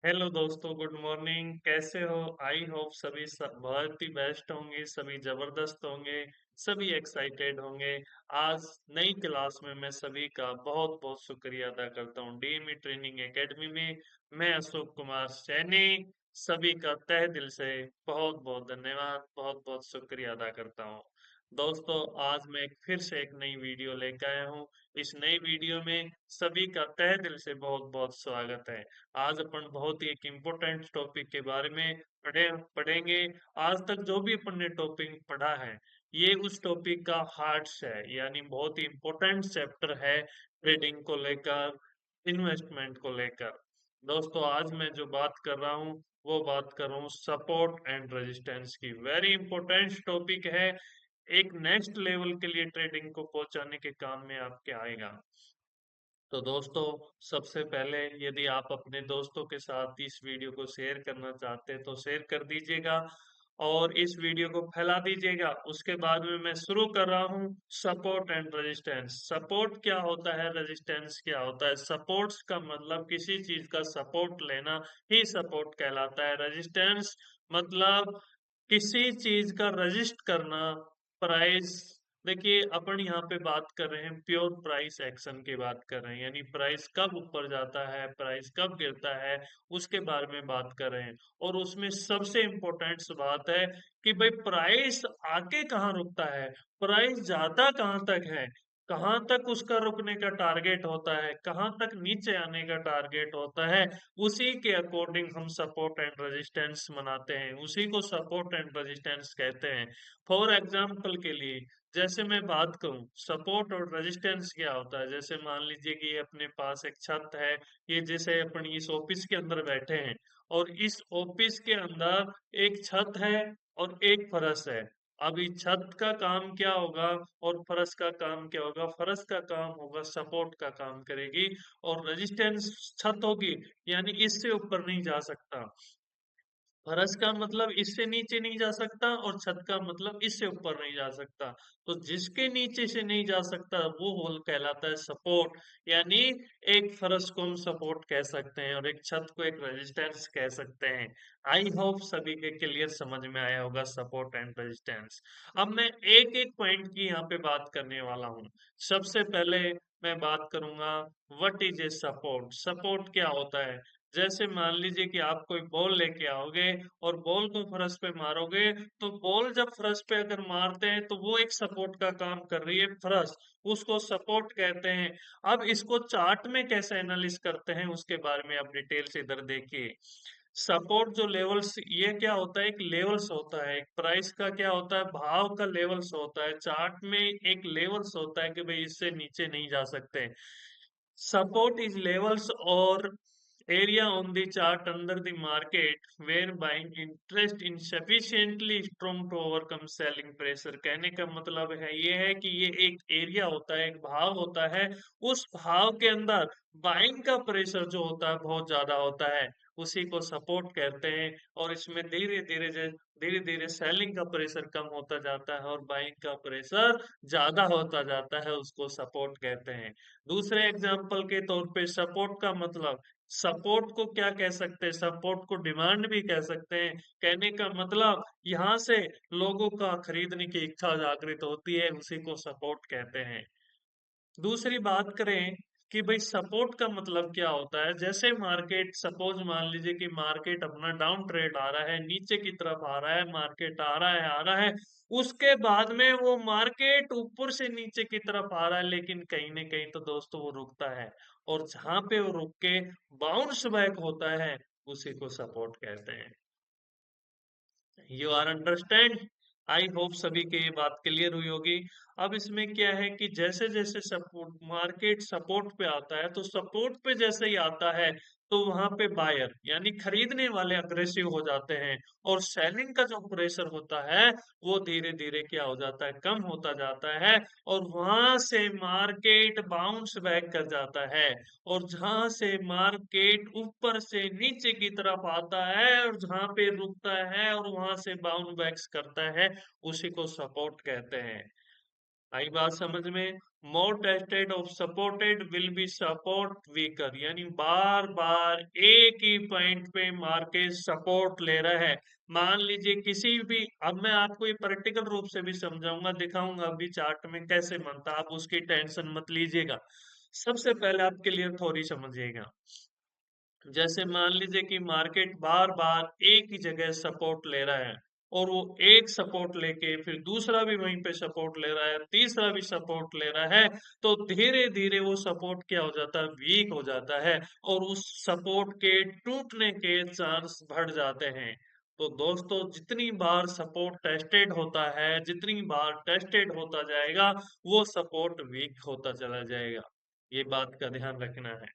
Hello दोस्तों, good morning. कैसे हो? आई होप सभी सब बहुत ही बेस्ट होंगे, सभी जबरदस्त होंगे, सभी एक्साइटेड होंगे। आज नई क्लास में मैं सभी का बहुत बहुत शुक्रिया अदा करता हूँ। डीएमई ट्रेनिंग एकेडमी में मैं अशोक कुमार सैनी सभी का तहे दिल से बहुत बहुत धन्यवाद, बहुत बहुत शुक्रिया अदा करता हूँ। दोस्तों, आज मैं फिर से एक नई वीडियो लेकर आया हूँ। इस नई वीडियो में सभी का तहे दिल से बहुत बहुत स्वागत है। आज अपन बहुत ही एक इम्पोर्टेंट टॉपिक के बारे में पढ़ेंगे। आज तक जो भी अपन ने टॉपिक पढ़ा है, ये उस टॉपिक का हार्ट्स है, यानी बहुत ही इम्पोर्टेंट चैप्टर है ट्रेडिंग को लेकर, इन्वेस्टमेंट को लेकर। दोस्तों, आज मैं जो बात कर रहा हूँ वो बात कर रहा हूँ सपोर्ट एंड रेजिस्टेंस की। वेरी इंपॉर्टेंट टॉपिक है, एक नेक्स्ट लेवल के लिए ट्रेडिंग को पहुंचाने के काम में आपके आएगा। तो दोस्तों, सबसे पहले यदि आप अपने दोस्तों के साथ इस वीडियो को शेयर करना चाहते हैं तो शेयर कर दीजिएगा और इस वीडियो को फैला दीजिएगा। उसके बाद में मैं शुरू कर रहा हूँ सपोर्ट एंड रेजिस्टेंस। सपोर्ट क्या होता है, रेजिस्टेंस क्या होता है? सपोर्ट्स का मतलब किसी चीज का सपोर्ट लेना ही सपोर्ट कहलाता है। रेजिस्टेंस मतलब किसी चीज का रजिस्ट करना, प्राइस। देखिए, अपन यहाँ पे बात कर रहे हैं प्योर प्राइस एक्शन की बात कर रहे हैं, यानी प्राइस कब ऊपर जाता है, प्राइस कब गिरता है, उसके बारे में बात कर रहे हैं। और उसमें सबसे इम्पोर्टेंट बात है कि भाई प्राइस आके कहाँ रुकता है, प्राइस जाता कहाँ तक है, कहाँ तक उसका रुकने का टारगेट होता है, कहाँ तक नीचे आने का टारगेट होता है। उसी के अकॉर्डिंग हम सपोर्ट एंड रेजिस्टेंस मनाते हैं, उसी को सपोर्ट एंड रेजिस्टेंस कहते हैं। फॉर एग्जाम्पल के लिए जैसे मैं बात करूं सपोर्ट और रेजिस्टेंस क्या होता है, जैसे मान लीजिए कि ये अपने पास एक छत है। ये जैसे अपन इस ऑफिस के अंदर बैठे हैं और इस ऑफिस के अंदर एक छत है और एक फर्श है। अब इस छत का काम क्या होगा और फर्श का काम क्या होगा? फर्श का काम होगा सपोर्ट का काम करेगी और रेजिस्टेंस छत होगी, यानी इससे ऊपर नहीं जा सकता। फर्श का मतलब इससे नीचे नहीं जा सकता और छत का मतलब इससे ऊपर नहीं जा सकता। तो जिसके नीचे से नहीं जा सकता वो होल कहलाता है सपोर्ट, यानी एक फर्श को हम सपोर्ट कह सकते हैं और एक छत को एक रेजिस्टेंस कह सकते हैं। आई होप सभी के क्लियर समझ में आया होगा सपोर्ट एंड रेजिस्टेंस। अब मैं एक एक पॉइंट की यहाँ पे बात करने वाला हूँ। सबसे पहले मैं बात करूंगा what is A support. Support क्या होता है? जैसे मान लीजिए कि आप कोई बॉल लेके आओगे और बॉल को फर्श पे मारोगे, तो बॉल जब फर्श पे अगर मारते हैं तो वो एक सपोर्ट का काम कर रही है, फर्श, उसको सपोर्ट कहते हैं। अब इसको चार्ट में कैसे एनालिस करते हैं उसके बारे में आप डिटेल से इधर देखिए। सपोर्ट जो लेवल्स, ये क्या होता है? एक लेवल्स होता है, एक प्राइस का क्या होता है, भाव का लेवल्स होता है। चार्ट में एक लेवल्स होता है कि भाई इससे नीचे नहीं जा सकते। Support is levels or area on the chart under the market where buying interest insufficiently strong to overcome selling pressure। कहने का मतलब है ये है कि ये एक एरिया होता है, एक भाव होता है, उस भाव के अंदर बाइंग का प्रेशर जो होता है बहुत ज्यादा होता है, उसी को सपोर्ट कहते हैं। और इसमें धीरे धीरे सेलिंग का प्रेशर कम होता जाता है और बाइंग का प्रेशर ज्यादा होता जाता है, उसको सपोर्ट कहते हैं। दूसरे एग्जाम्पल के तौर पे सपोर्ट का मतलब, सपोर्ट को क्या कह सकते हैं? सपोर्ट को डिमांड भी कह सकते हैं। कहने का मतलब यहाँ से लोगों का खरीदने की इच्छा जागृत होती है, उसी को सपोर्ट कहते हैं। दूसरी बात करें कि भाई सपोर्ट का मतलब क्या होता है, जैसे मार्केट, सपोज मान लीजिए कि मार्केट अपना डाउन ट्रेड आ रहा है, नीचे की तरफ आ रहा है, मार्केट आ रहा है आ रहा है, उसके बाद में वो मार्केट ऊपर से नीचे की तरफ आ रहा है, लेकिन कहीं ना कहीं तो दोस्तों वो रुकता है और जहां पे वो रुक के बाउंस बैक होता है, उसी को सपोर्ट कहते हैं। You are understand? I hope सभी के ये बात क्लियर हुई होगी। अब इसमें क्या है कि जैसे जैसे सपोर्ट, मार्केट सपोर्ट पे आता है तो सपोर्ट पे जैसे ही आता है तो वहां पे बायर यानी खरीदने वाले अग्रेसिव हो जाते हैं और सेलिंग का जो प्रेशर होता है वो धीरे धीरे क्या हो जाता है, कम होता जाता है और वहां से मार्केट बाउंस बैक कर जाता है। और जहां से मार्केट ऊपर से नीचे की तरफ आता है और जहां पे रुकता है और वहां से बाउंस बैक करता है, उसी को सपोर्ट कहते हैं। आई बात समझ में? More tested of supported will be support weaker, यानी बार बार एक ही पॉइंट पे मार्केट सपोर्ट ले रहा है। मान लीजिए किसी भी, अब मैं आपको ये प्रैक्टिकल रूप से भी समझाऊंगा, दिखाऊंगा अभी चार्ट में कैसे बनता, आप उसकी टेंशन मत लीजिएगा। सबसे पहले आप क्लियर थ्योरी समझिएगा। जैसे मान लीजिए कि मार्केट बार बार एक ही जगह सपोर्ट ले रहा है, और वो एक सपोर्ट लेके फिर दूसरा भी वहीं पे सपोर्ट ले रहा है, तीसरा भी सपोर्ट ले रहा है, तो धीरे धीरे वो सपोर्ट क्या हो जाता है, वीक हो जाता है, और उस सपोर्ट के टूटने के चांस बढ़ जाते हैं। तो दोस्तों, जितनी बार सपोर्ट टेस्टेड होता है, जितनी बार टेस्टेड होता जाएगा, वो सपोर्ट वीक होता चला जाएगा। ये बात का ध्यान रखना है।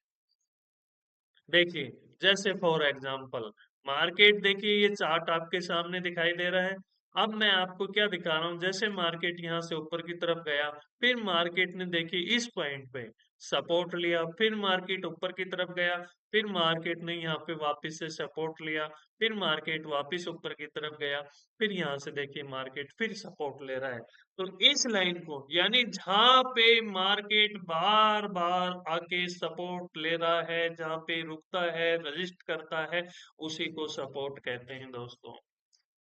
देखिए, जैसे फॉर एग्जांपल मार्केट, देखिए ये चार्ट आपके सामने दिखाई दे रहा है। अब मैं आपको क्या दिखा रहा हूँ, जैसे मार्केट यहाँ से ऊपर की तरफ गया, फिर मार्केट ने देखिए इस पॉइंट पे सपोर्ट लिया, फिर मार्केट ऊपर की तरफ गया, फिर मार्केट ने यहाँ पे वापस से सपोर्ट लिया, फिर मार्केट वापस ऊपर की तरफ गया, फिर यहाँ से देखिए मार्केट फिर सपोर्ट ले रहा है। तो इस लाइन को, यानी जहां पे मार्केट बार बार आके सपोर्ट ले रहा है, जहां पे रुकता है, रजिस्ट करता है, उसी को सपोर्ट कहते हैं दोस्तों।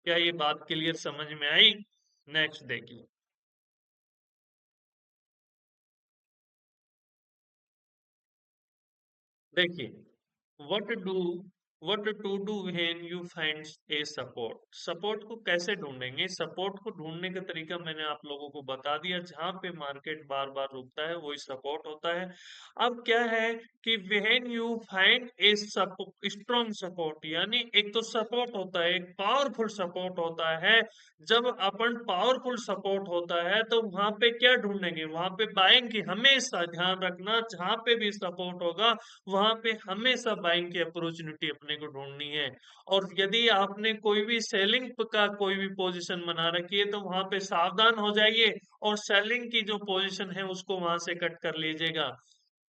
क्या ये बात क्लियर समझ में आई? नेक्स्ट देखिए। देखिए, what do what to do when you find a support. Support को कैसे ढूंढेंगे? सपोर्ट को ढूंढने का तरीका मैंने आप लोगों को बता दिया। जहां पे मार्केट बार बार रुकता है वही सपोर्ट होता है। अब क्या है कि when you find a strong support, यानी एक तो सपोर्ट होता है, एक पावरफुल सपोर्ट होता है। जब अपन पावरफुल सपोर्ट होता है तो वहां पे क्या ढूंढेंगे, वहां पे बाइंग की, हमेशा ध्यान रखना जहां पे भी सपोर्ट होगा वहां पे हमेशा बाइंग की अपॉर्चुनिटी अपने को ढूंढनी है। और यदि आपने कोई भी सेलिंग का कोई भी पोजीशन बना रखी है तो वहां पे सावधान हो जाइए, और सेलिंग की जो पोजीशन है उसको वहां से कट कर लीजिएगा।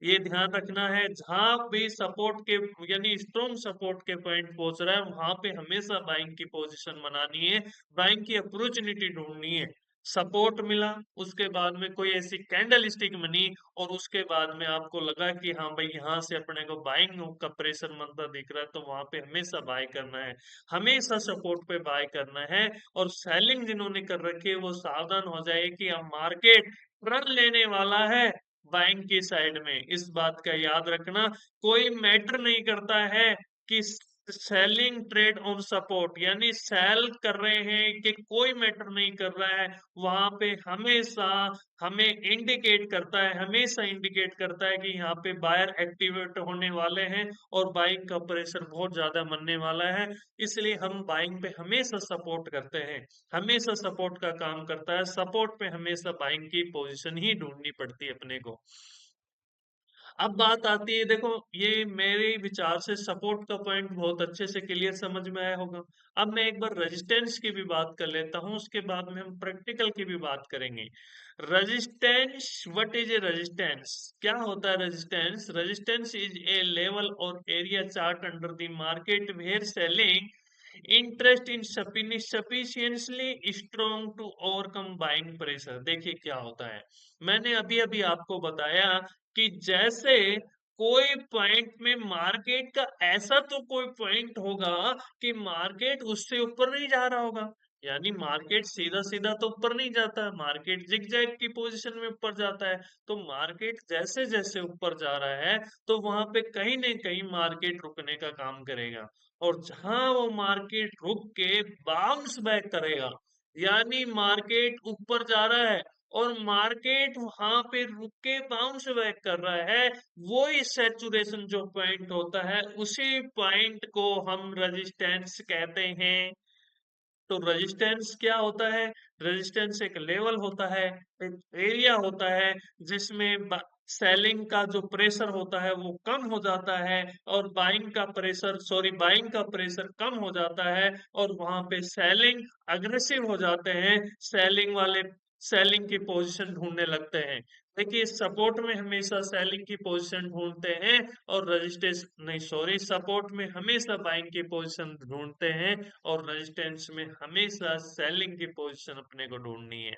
ये ध्यान रखना है, जहां भी सपोर्ट के, यानी स्ट्रॉन्ग सपोर्ट के पॉइंट पहुंच रहा है वहां पे हमेशा बाइंग की पोजीशन बनानी है, बाइंग की अपॉर्चुनिटी ढूंढनी है। सपोर्ट मिला, उसके बाद में कोई ऐसी कैंडल स्टिक बनी, और उसके बाद में आपको लगा कि हाँ भाई यहाँ से अपने को बाइंग का प्रेशर बनता दिख रहा है, तो वहां पे हमेशा बाय करना है, हमेशा सपोर्ट पे बाय करना है। और सेलिंग जिन्होंने कर रखी है वो सावधान हो जाए कि अब मार्केट रन लेने वाला है बाइंग की साइड में। इस बात का याद रखना, कोई मैटर नहीं करता है कि सेलिंग ट्रेड ऑन सपोर्ट, यानी सेल कर रहे हैं कि कोई मैटर नहीं कर रहा है। वहां पे हमेशा हमें इंडिकेट करता है, हमेशा इंडिकेट करता है कि यहाँ पे बायर एक्टिवेट होने वाले हैं और बाइंग का प्रेशर बहुत ज्यादा बनने वाला है। इसलिए हम बाइंग पे हमेशा सपोर्ट करते हैं, हमेशा सपोर्ट का काम करता है। सपोर्ट पे हमेशा बाइंग की पोजीशन ही ढूंढनी पड़ती है अपने को। अब बात आती है, देखो ये मेरे विचार से सपोर्ट का पॉइंट बहुत अच्छे से क्लियर समझ में आया होगा। अब मैं एक बार रेजिस्टेंस की भी बात कर लेता हूं, उसके बाद में हम प्रैक्टिकल की भी बात करेंगे। Resistance, what is a resistance? क्या होता है resistance? Resistance is a level or area chart under the market where selling interest in sufficiently strong to overcome buying pressure. देखिए क्या होता है, मैंने अभी अभी आपको बताया कि जैसे कोई पॉइंट में मार्केट का ऐसा तो कोई पॉइंट होगा कि मार्केट उससे ऊपर नहीं जा रहा होगा, यानी मार्केट सीधा सीधा तो ऊपर नहीं जाता, मार्केट जिगजैग की पोजीशन में ऊपर जाता है। तो मार्केट जैसे जैसे ऊपर जा रहा है तो वहां पे कहीं ना कहीं मार्केट रुकने का काम करेगा, और जहां वो मार्केट रुक के बाउंस बैक करेगा, यानी मार्केट ऊपर जा रहा है और मार्केट वहां पे रुक के बाउंस बैक कर रहा है, वो ही सैचुरेशन जो पॉइंट होता है, उसी पॉइंट को हम रेजिस्टेंस कहते हैं। तो रेजिस्टेंस क्या होता है? रेजिस्टेंस एक लेवल होता है, एक एरिया होता है, जिसमें सेलिंग का जो प्रेशर होता है वो कम हो जाता है, और बाइंग का प्रेशर, सॉरी, बाइंग का प्रेशर कम हो जाता है, और वहां पे सेलिंग अग्रेसिव हो जाते हैं, सेलिंग वाले सेलिंग की पोजीशन ढूंढने लगते हैं। देखिए, सपोर्ट में हमेशा सेलिंग की पोजीशन ढूंढते हैं, और रेजिस्टेंस नहीं, सॉरी, सपोर्ट में हमेशा बाइंग की पोजीशन ढूंढते हैं, और रेजिस्टेंस में हमेशा सेलिंग की पोजीशन अपने को ढूंढनी है।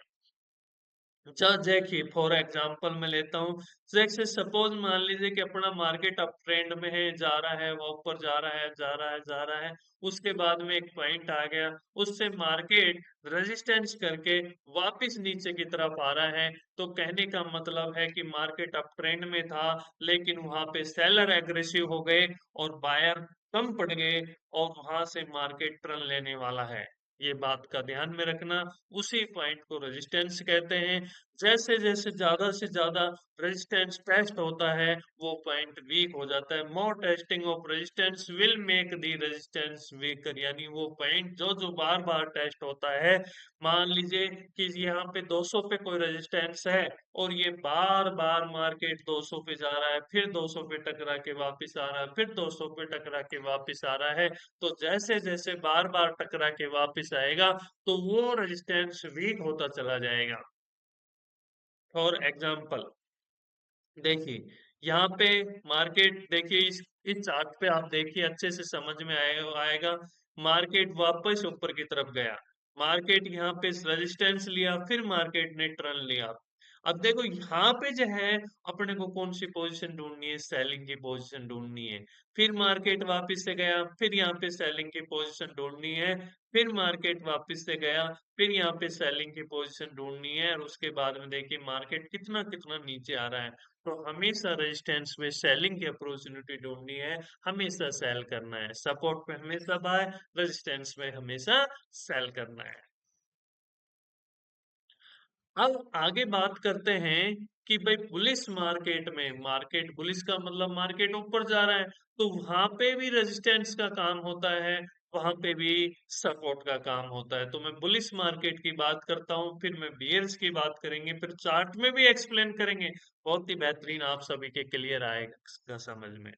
देखिए फॉर एग्जांपल मैं लेता हूँ। जैसे सपोज मान लीजिए कि अपना मार्केट अप ट्रेंड में है, जा रहा है, वो ऊपर जा रहा है, जा रहा है, जा रहा है। उसके बाद में एक पॉइंट आ गया, उससे मार्केट रेजिस्टेंस करके वापस नीचे की तरफ आ रहा है। तो कहने का मतलब है कि मार्केट अप ट्रेंड में था, लेकिन वहां पे सेलर एग्रेसिव हो गए और बायर कम पड़ गए, और वहां से मार्केट टर्न लेने वाला है। ये बात का ध्यान में रखना। उसी पॉइंट को रेजिस्टेंस कहते हैं। जैसे जैसे ज्यादा से ज्यादा रेजिस्टेंस टेस्ट होता है, वो पॉइंट वीक हो जाता है। मोर testing of resistance will make the resistance weaker, यानी वो पॉइंट जो जो बार बार टेस्ट होता है। मान लीजिए कि यहाँ पे 200 पे कोई रेजिस्टेंस है, और ये बार बार मार्केट 200 पे जा रहा है, फिर 200 पे टकरा के वापस आ रहा है, फिर 200 पे टकरा के वापस आ रहा है। तो जैसे जैसे बार बार टकरा के वापस आएगा, तो वो रेजिस्टेंस वीक होता चला जाएगा। फॉर एग्जाम्पल देखिए, यहाँ पे मार्केट देखिए, इस चार्ट पे आप देखिए, अच्छे से समझ में आएगा। मार्केट वापस ऊपर की तरफ गया, मार्केट यहाँ पे रेजिस्टेंस लिया, फिर मार्केट ने टर्न लिया। अब देखो यहाँ पे जो है, अपने को कौन सी पोजीशन ढूंढनी है, सेलिंग की पोजीशन ढूंढनी है। फिर मार्केट वापस से गया, फिर यहाँ पे सेलिंग की पोजीशन ढूंढनी है। फिर मार्केट वापस से गया, फिर यहाँ पे सेलिंग की पोजीशन ढूंढनी है, और उसके बाद में देखिए मार्केट कितना कितना नीचे आ रहा है। तो हमेशा रेजिस्टेंस में सेलिंग की अपॉर्चुनिटी ढूंढनी है, हमेशा सेल करना है। सपोर्ट पे हमेशा बाय, रेजिस्टेंस में हमेशा सेल करना है। अब आगे बात करते हैं कि भाई बुलिश मार्केट में, मार्केट बुलिश का मतलब मार्केट ऊपर जा रहा है, तो वहां पे भी रेजिस्टेंस का काम होता है, वहां पे भी सपोर्ट का काम होता है। तो मैं बुलिश मार्केट की बात करता हूँ, फिर मैं बियर्स की बात करेंगे, फिर चार्ट में भी एक्सप्लेन करेंगे। बहुत ही बेहतरीन, आप सभी के क्लियर आएगा समझ में।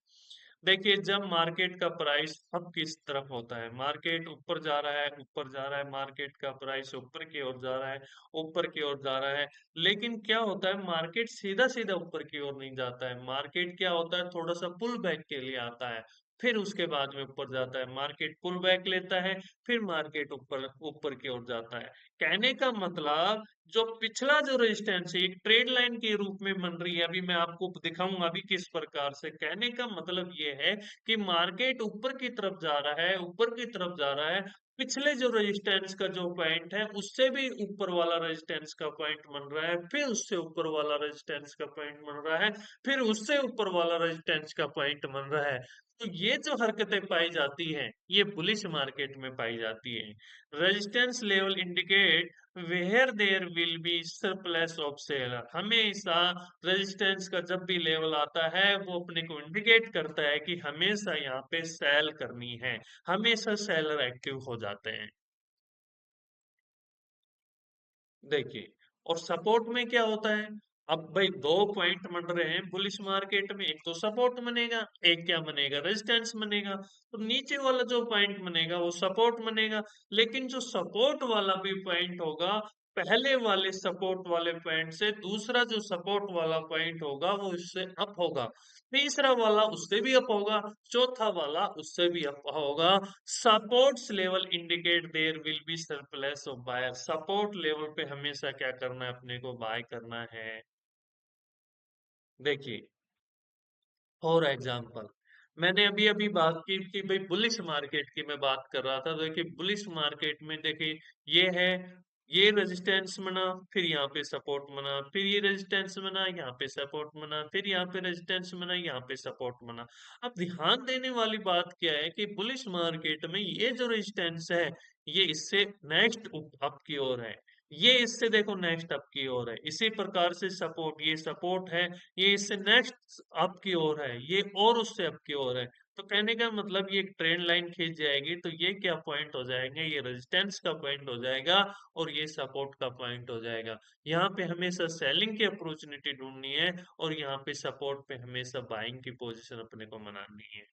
देखिए जब मार्केट का प्राइस अब किस तरफ होता है, मार्केट ऊपर जा रहा है, ऊपर जा रहा है, मार्केट का प्राइस ऊपर की ओर जा रहा है, ऊपर की ओर जा रहा है। लेकिन क्या होता है, मार्केट सीधा सीधा ऊपर की ओर नहीं जाता है। मार्केट क्या होता है, थोड़ा सा पुल बैक के लिए आता है, फिर उसके बाद में ऊपर जाता है। मार्केट पुल बैक लेता है, फिर मार्केट ऊपर ऊपर की ओर जाता है। कहने का मतलब, जो पिछला जो रेजिस्टेंस है, एक ट्रेड लाइन के रूप में बन रही है। अभी मैं आपको दिखाऊंगा अभी किस प्रकार से। कहने का मतलब ये है कि मार्केट ऊपर की तरफ जा रहा है, ऊपर की तरफ जा रहा है। पिछले जो रेजिस्टेंस का जो पॉइंट है, उससे भी ऊपर वाला रेजिस्टेंस का पॉइंट बन रहा है, फिर उससे ऊपर वाला रेजिस्टेंस का पॉइंट बन रहा है, फिर उससे ऊपर वाला रेजिस्टेंस का पॉइंट बन रहा है। तो ये जो हरकतें पाई जाती हैं, ये बुलिश मार्केट में पाई जाती हैं। Resistance level indicate where there will be surplus of seller. हमेशा रेजिस्टेंस का जब भी लेवल आता है, वो अपने को इंडिकेट करता है कि हमेशा यहाँ पे सेल करनी है, हमेशा सेलर एक्टिव हो जाते हैं। देखिए, और सपोर्ट में क्या होता है। अब भाई दो पॉइंट बन रहे हैं बुलिश मार्केट में, एक तो सपोर्ट बनेगा, एक क्या बनेगा, रेजिस्टेंस बनेगा। तो नीचे वाला जो पॉइंट बनेगा वो सपोर्ट बनेगा। लेकिन जो सपोर्ट वाला भी पॉइंट होगा, पहले वाले सपोर्ट वाले पॉइंट से दूसरा जो सपोर्ट वाला पॉइंट होगा, वो इससे अप होगा। तीसरा वाला उससे भी अप होगा, चौथा वाला उससे भी अप होगा। Supports level indicate there will be surplus of buyer. Support level पे हमेशा क्या करना है, अपने को बाय करना है। देखिए फॉर एग्जाम्पल, मैंने अभी अभी बात की कि भाई बुलिश मार्केट की मैं बात कर रहा था। तो देखिए बुलिश मार्केट में देखिए, ये है, ये रेजिस्टेंस बना, फिर यहाँ पे सपोर्ट बना, फिर ये रेजिस्टेंस बना, यहाँ पे सपोर्ट बना, फिर यहाँ पे रेजिस्टेंस बना, यहाँ पे सपोर्ट बना। अब ध्यान देने वाली बात क्या है कि बुलिश मार्केट में ये जो रेजिस्टेंस है, ये इससे नेक्स्ट अप की ओर है, ये इससे देखो नेक्स्ट अप की ओर है। इसी प्रकार से सपोर्ट, ये सपोर्ट है, ये इससे नेक्स्ट अप की ओर है, ये और उससे अप की ओर है। तो कहने का मतलब, ये एक ट्रेंड लाइन खींच जाएगी, तो ये क्या पॉइंट हो जाएंगे, ये रेजिस्टेंस का पॉइंट हो जाएगा, और ये सपोर्ट का पॉइंट हो जाएगा। यहाँ पे हमेशा सेलिंग की अपॉर्चुनिटी ढूंढनी है, और यहाँ पे सपोर्ट पे हमेशा बाइंग की पोजीशन अपने को बनानी है।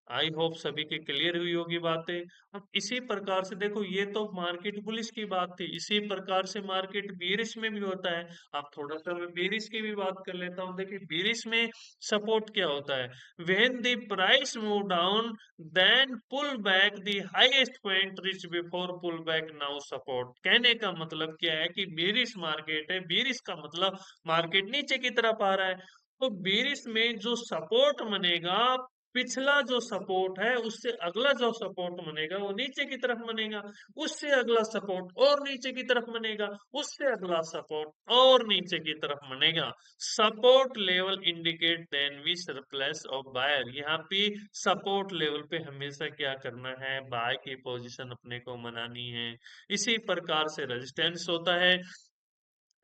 आई होप सभी की क्लियर हुई होगी बातें। अब इसी प्रकार से देखो, ये तो मार्केट बुलिश की बात थी, इसी प्रकार से मार्केट बेरिश में भी होता है। अब थोड़ा सा मैं बेरिश की भी बात कर लेता हूँ। देखिए बेरिश में सपोर्ट क्या होता है? When the price move down then pull back the highest point reach before pull back now support. कहने का मतलब क्या है कि बेरिश मार्केट है, बेरिश का मतलब मार्केट नीचे की तरफ आ रहा है। तो बेरिश में जो सपोर्ट बनेगा, पिछला जो सपोर्ट है उससे अगला जो सपोर्ट बनेगा वो नीचे की तरफ बनेगा, उससे अगला सपोर्ट और नीचे की तरफ बनेगा, उससे अगला सपोर्ट और नीचे की तरफ बनेगा। Support level indicate then we surplus of buyer. यहाँ पे सपोर्ट लेवल पे हमेशा क्या करना है? बाय की पोजीशन अपने को बनानी है। इसी प्रकार से रेजिस्टेंस होता है।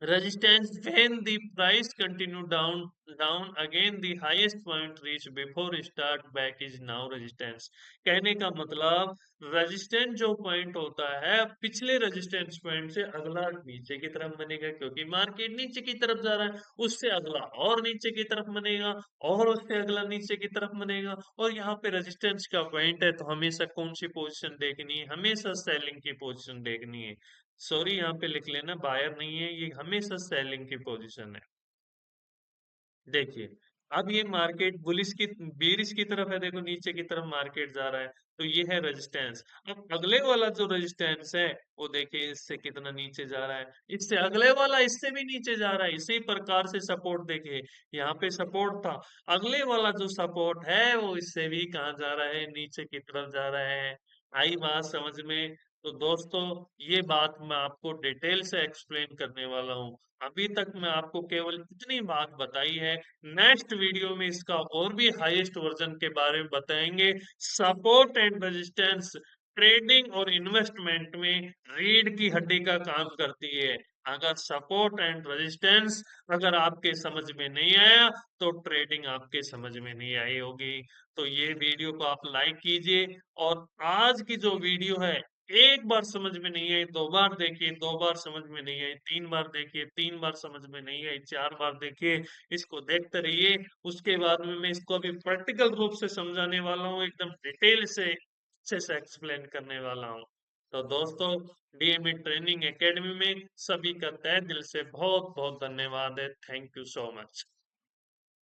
Resistance when the price continue down again the highest point reached before start back is now resistance। कहने का मतलब रेजिस्टेंस जो पॉइंट होता है पिछले रेजिस्टेंस पॉइंट से अगला नीचे की तरफ बनेगा, क्योंकि मार्केट नीचे की तरफ जा रहा है, उससे अगला और नीचे की तरफ बनेगा और उससे अगला नीचे की तरफ बनेगा। और यहाँ पे रेजिस्टेंस का पॉइंट है तो हमेशा कौन सी पोजीशन देखनी है? हमेशा सेलिंग की पोजीशन देखनी है। सॉरी यहाँ पे लिख लेना, बायर नहीं है ये, हमेशा सेलिंग की पोजीशन है। देखिए अब ये मार्केट बुलिश की बेरिश की तरफ है, देखो नीचे की तरफ मार्केट जा रहा है, तो ये है रेजिस्टेंस। अब अगले वाला जो रेजिस्टेंस है वो देखिए इससे कितना नीचे जा रहा है, इससे अगले वाला इससे भी नीचे जा रहा है। इसी प्रकार से सपोर्ट देखिए, यहाँ पे सपोर्ट था, अगले वाला जो सपोर्ट है वो इससे भी कहाँ जा रहा है? नीचे की तरफ जा रहा है। आई बात समझ में? तो दोस्तों ये बात मैं आपको डिटेल से एक्सप्लेन करने वाला हूँ। अभी तक मैं आपको केवल इतनी बात बताई है। नेक्स्ट वीडियो में इसका और भी हाईएस्ट वर्जन के बारे में बताएंगे। सपोर्ट एंड रेजिस्टेंस ट्रेडिंग और इन्वेस्टमेंट में रीढ़ की हड्डी का काम करती है। अगर सपोर्ट एंड रेजिस्टेंस अगर आपके समझ में नहीं आया तो ट्रेडिंग आपके समझ में नहीं आई होगी। तो ये वीडियो को आप लाइक कीजिए। और आज की जो वीडियो है, एक बार समझ में नहीं आई दो बार देखिए, दो बार समझ में नहीं आई तीन बार देखिए, तीन बार समझ में नहीं आई चार बार देखिए। इसको देखते रहिए, उसके बाद में मैं इसको अभी प्रैक्टिकल रूप से समझाने वाला हूँ, एकदम डिटेल से अच्छे से एक्सप्लेन करने वाला हूँ। तो दोस्तों डीएमए ट्रेनिंग एकेडमी में सभी का तहे दिल से बहुत बहुत धन्यवाद है। Thank you so much.